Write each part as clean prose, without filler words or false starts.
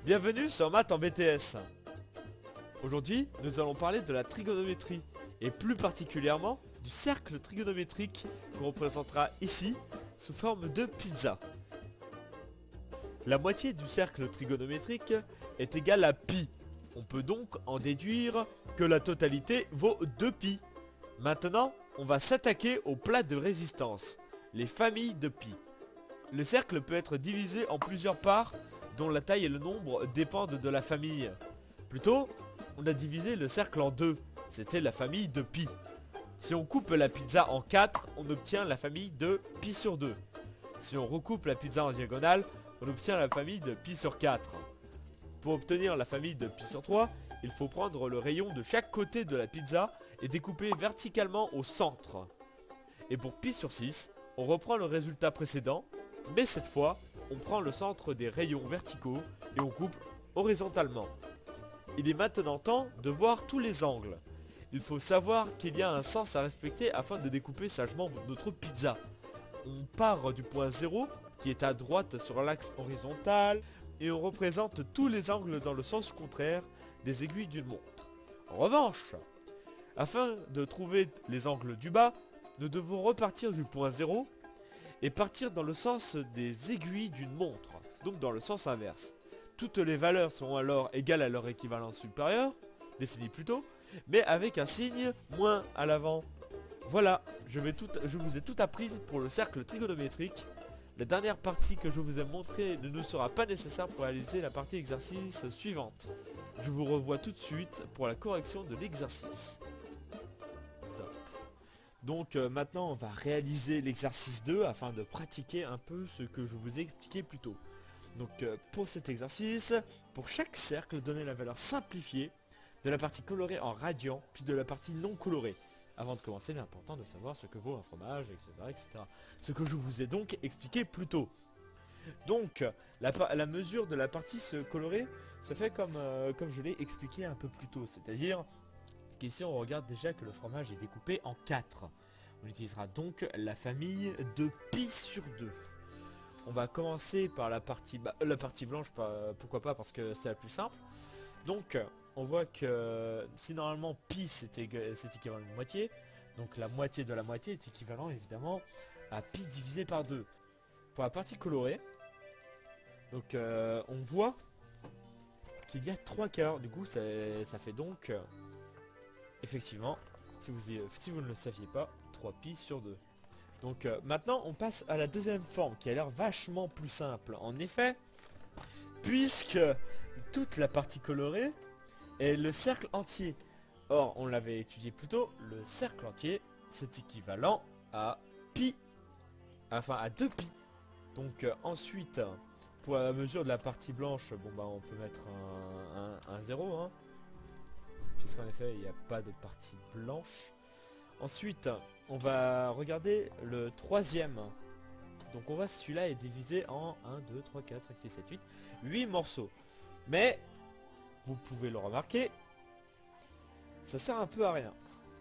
Bienvenue sur Maths en BTS. Aujourd'hui, nous allons parler de la trigonométrie, et plus particulièrement du cercle trigonométrique qu'on représentera ici sous forme de pizza. La moitié du cercle trigonométrique est égale à pi. On peut donc en déduire que la totalité vaut 2pi. Maintenant, on va s'attaquer aux plats de résistance, les familles de pi. Le cercle peut être divisé en plusieurs parts dont la taille et le nombre dépendent de la famille. Plutôt, on a divisé le cercle en deux, c'était la famille de pi. Si on coupe la pizza en 4, on obtient la famille de pi sur 2. Si on recoupe la pizza en diagonale, on obtient la famille de pi sur 4. Pour obtenir la famille de pi sur 3, il faut prendre le rayon de chaque côté de la pizza et découper verticalement au centre. Et pour pi sur 6, on reprend le résultat précédent, mais cette fois, on prend le centre des rayons verticaux et on coupe horizontalement. Il est maintenant temps de voir tous les angles. Il faut savoir qu'il y a un sens à respecter afin de découper sagement notre pizza. On part du point 0 qui est à droite sur l'axe horizontal et on représente tous les angles dans le sens contraire des aiguilles d'une montre. En revanche, afin de trouver les angles du bas, nous devons repartir du point 0 et partir dans le sens des aiguilles d'une montre, donc dans le sens inverse. Toutes les valeurs sont alors égales à leur équivalent supérieur, défini plus tôt, mais avec un signe moins à l'avant. Voilà, je vous ai tout appris pour le cercle trigonométrique. La dernière partie que je vous ai montrée ne nous sera pas nécessaire pour réaliser la partie exercice suivante. Je vous revois tout de suite pour la correction de l'exercice. Donc maintenant on va réaliser l'exercice 2 afin de pratiquer un peu ce que je vous ai expliqué plus tôt. Donc pour cet exercice, pour chaque cercle, donnez la valeur simplifiée de la partie colorée en radians, puis de la partie non colorée. Avant de commencer, il est important de savoir ce que vaut un fromage, etc. Ce que je vous ai donc expliqué plus tôt. Donc la mesure de la partie colorée se fait comme je l'ai expliqué un peu plus tôt, c'est-à-dire qu'ici on regarde déjà que le fromage est découpé en 4. On utilisera donc la famille de pi sur 2. On va commencer par la partie blanche, pourquoi pas, parce que c'est la plus simple. Donc on voit que si normalement pi c'est équivalent à une moitié, donc la moitié de la moitié est équivalent évidemment à pi divisé par 2. Pour la partie colorée, donc on voit qu'il y a 3 quarts, du coup ça fait donc effectivement, si vous ne le saviez pas, 3pi sur 2. Donc maintenant on passe à la deuxième forme qui a l'air vachement plus simple. En effet, puisque toute la partie colorée est le cercle entier. Or, on l'avait étudié plus tôt, le cercle entier c'est équivalent à pi, enfin à 2pi. Donc ensuite, pour la mesure de la partie blanche, bon bah on peut mettre un 0, hein, puisqu'en effet il n'y a pas de partie blanche. Ensuite, on va regarder le troisième. Donc on voit celui-là est divisé en 1, 2, 3, 4, 5, 6, 7, 8, 8 morceaux. Mais, vous pouvez le remarquer, ça sert un peu à rien.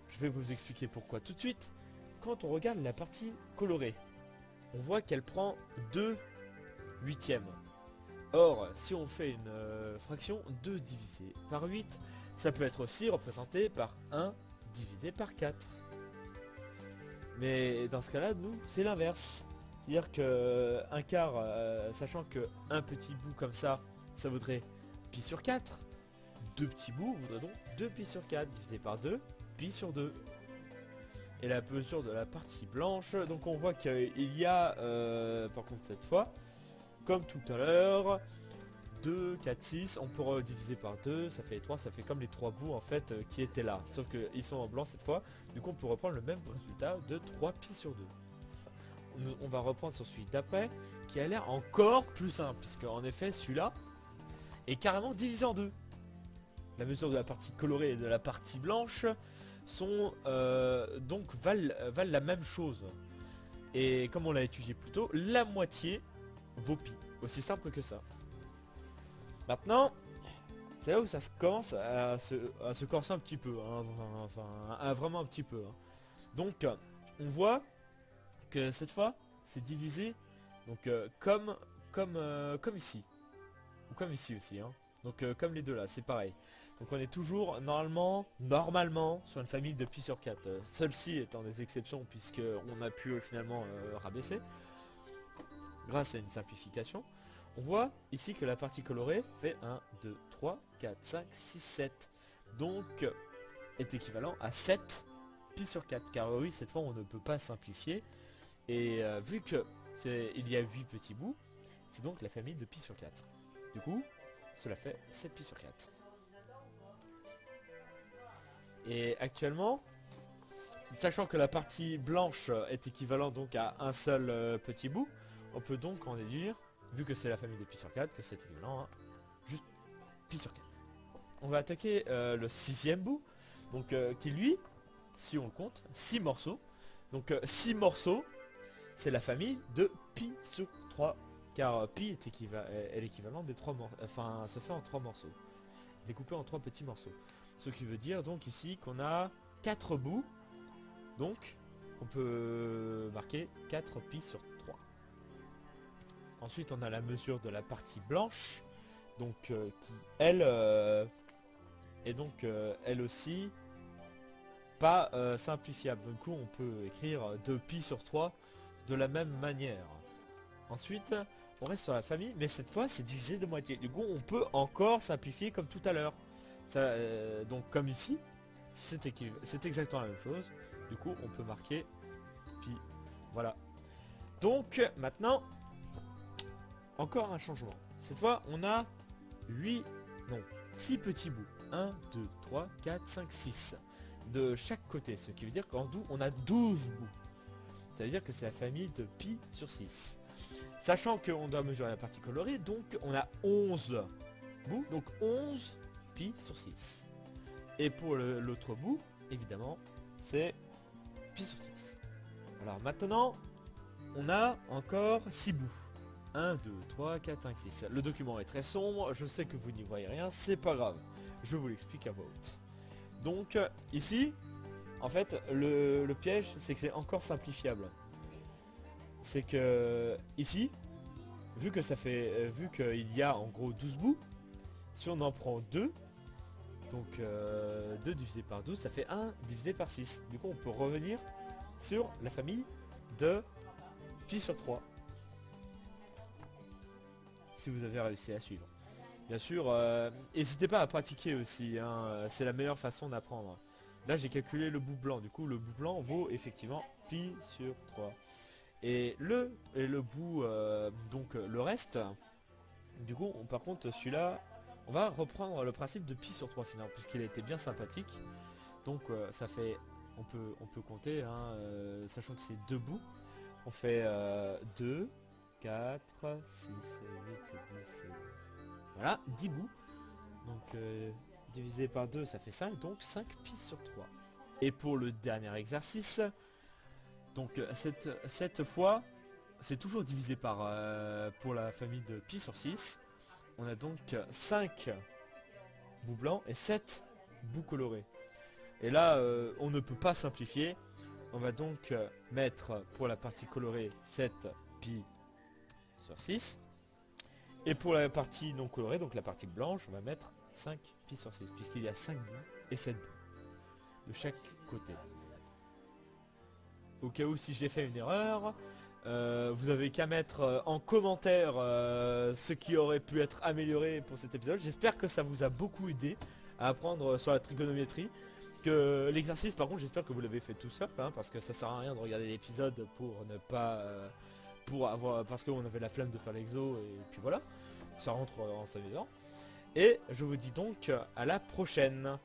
Je vais vous expliquer pourquoi tout de suite. Quand on regarde la partie colorée, on voit qu'elle prend 2 huitièmes. Or, si on fait une fraction, 2 divisé par 8, ça peut être aussi représenté par 1 divisé par 4. Mais dans ce cas-là, nous, c'est l'inverse. C'est-à-dire que un quart, sachant que un petit bout comme ça vaudrait pi sur 4. Deux petits bouts voudraient donc 2 pi sur 4 divisé par 2, pi sur 2. Et la mesure de la partie blanche, donc on voit qu'il y a, par contre cette fois, comme tout à l'heure, 2, 4, 6, on peut diviser par 2, ça fait 3, ça fait comme les 3 bouts en fait qui étaient là. Sauf qu'ils sont en blanc cette fois, du coup on peut reprendre le même résultat de 3 pi sur 2. On va reprendre sur celui d'après, qui a l'air encore plus simple, puisque en effet celui-là est carrément divisé en deux. La mesure de la partie colorée et de la partie blanche sont donc valent la même chose. Et comme on l'a étudié plus tôt, la moitié vaut pi. Aussi simple que ça. Maintenant, c'est là où ça commence à se corser un petit peu, hein, enfin vraiment un petit peu. Hein. Donc, on voit que cette fois, c'est divisé donc comme ici. comme ici aussi, hein. Donc comme les deux là, c'est pareil. Donc on est toujours normalement sur une famille de pi sur 4. Celle-ci étant des exceptions puisque on a pu finalement rabaisser grâce à une simplification. On voit ici que la partie colorée fait 1, 2, 3, 4, 5, 6, 7. Donc est équivalent à 7 pi sur 4. Car oui, cette fois on ne peut pas simplifier. Et vu que il y a 8 petits bouts, c'est donc la famille de pi sur 4. Du coup, cela fait 7 pi sur 4. Et actuellement, sachant que la partie blanche est équivalente donc à un seul petit bout, on peut donc en déduire, vu que c'est la famille de pi sur 4, que c'est équivalent à juste pi sur 4. On va attaquer le 6e bout, donc qui lui, si on le compte, 6 morceaux. Donc 6 morceaux, c'est la famille de pi sur 3, car pi est l'équivalent des 3 morceaux, enfin se fait en 3 morceaux, découpé en 3 petits morceaux. Ce qui veut dire donc ici qu'on a 4 bouts, donc on peut marquer 4 pi sur 3. Ensuite on a la mesure de la partie blanche, donc qui elle est donc elle aussi pas simplifiable. Du coup on peut écrire 2 pi sur 3 de la même manière. Ensuite on reste sur la famille, mais cette fois c'est divisé de moitié. Du coup on peut encore simplifier comme tout à l'heure. Donc comme ici, c'est exactement la même chose. Du coup on peut marquer pi. Voilà. Donc maintenant, encore un changement. Cette fois on a 6 petits bouts. 1, 2, 3, 4, 5, 6. De chaque côté. Ce qui veut dire qu'en tout on a 12 bouts. Ça veut dire que c'est la famille de pi sur 6. Sachant qu'on doit mesurer la partie colorée, donc on a 11 bouts. Donc 11 pi sur 6. Et pour l'autre bout, évidemment, c'est pi sur 6. Alors maintenant, on a encore 6 bouts. 1, 2, 3, 4, 5, 6. Le document est très sombre, je sais que vous n'y voyez rien, c'est pas grave. Je vous l'explique à voix haute. Donc ici, en fait, le piège, c'est que c'est encore simplifiable. C'est que ici, vu qu'il y a en gros 12 bouts, si on en prend 2, donc 2 divisé par 12, ça fait 1 divisé par 6. Du coup, on peut revenir sur la famille de pi sur 3. Si vous avez réussi à suivre. Bien sûr, n'hésitez pas à pratiquer aussi, hein, c'est la meilleure façon d'apprendre. Là, j'ai calculé le bout blanc. Du coup, le bout blanc vaut effectivement pi sur 3. Et le bout, donc le reste, du coup, par contre, celui-là, on va reprendre le principe de pi sur 3 finalement, puisqu'il a été bien sympathique. Donc ça fait, on peut compter, hein, sachant que c'est 2 bouts. On fait 2, 4, 6, 8, 10, voilà, 10 bouts. Donc divisé par 2, ça fait 5, donc 5 pi sur 3. Et pour le dernier exercice, donc cette fois, c'est toujours divisé par, pour la famille de pi sur 6. On a donc 5 bouts blancs et 7 bouts colorés. Et là, on ne peut pas simplifier. On va donc mettre pour la partie colorée 7 pi sur 6. Et pour la partie non colorée, donc la partie blanche, on va mettre 5 pi sur 6. Puisqu'il y a 5 bouts et 7 bouts de chaque côté. Au cas où si j'ai fait une erreur, vous avez qu'à mettre en commentaire ce qui aurait pu être amélioré pour cet épisode. J'espère que ça vous a beaucoup aidé à apprendre sur la trigonométrie. Que l'exercice par contre j'espère que vous l'avez fait tout seul, hein, parce que ça sert à rien de regarder l'épisode pour ne pas parce qu'on avait la flemme de faire l'exo et puis voilà, ça rentre en s'amusant. Et je vous dis donc à la prochaine.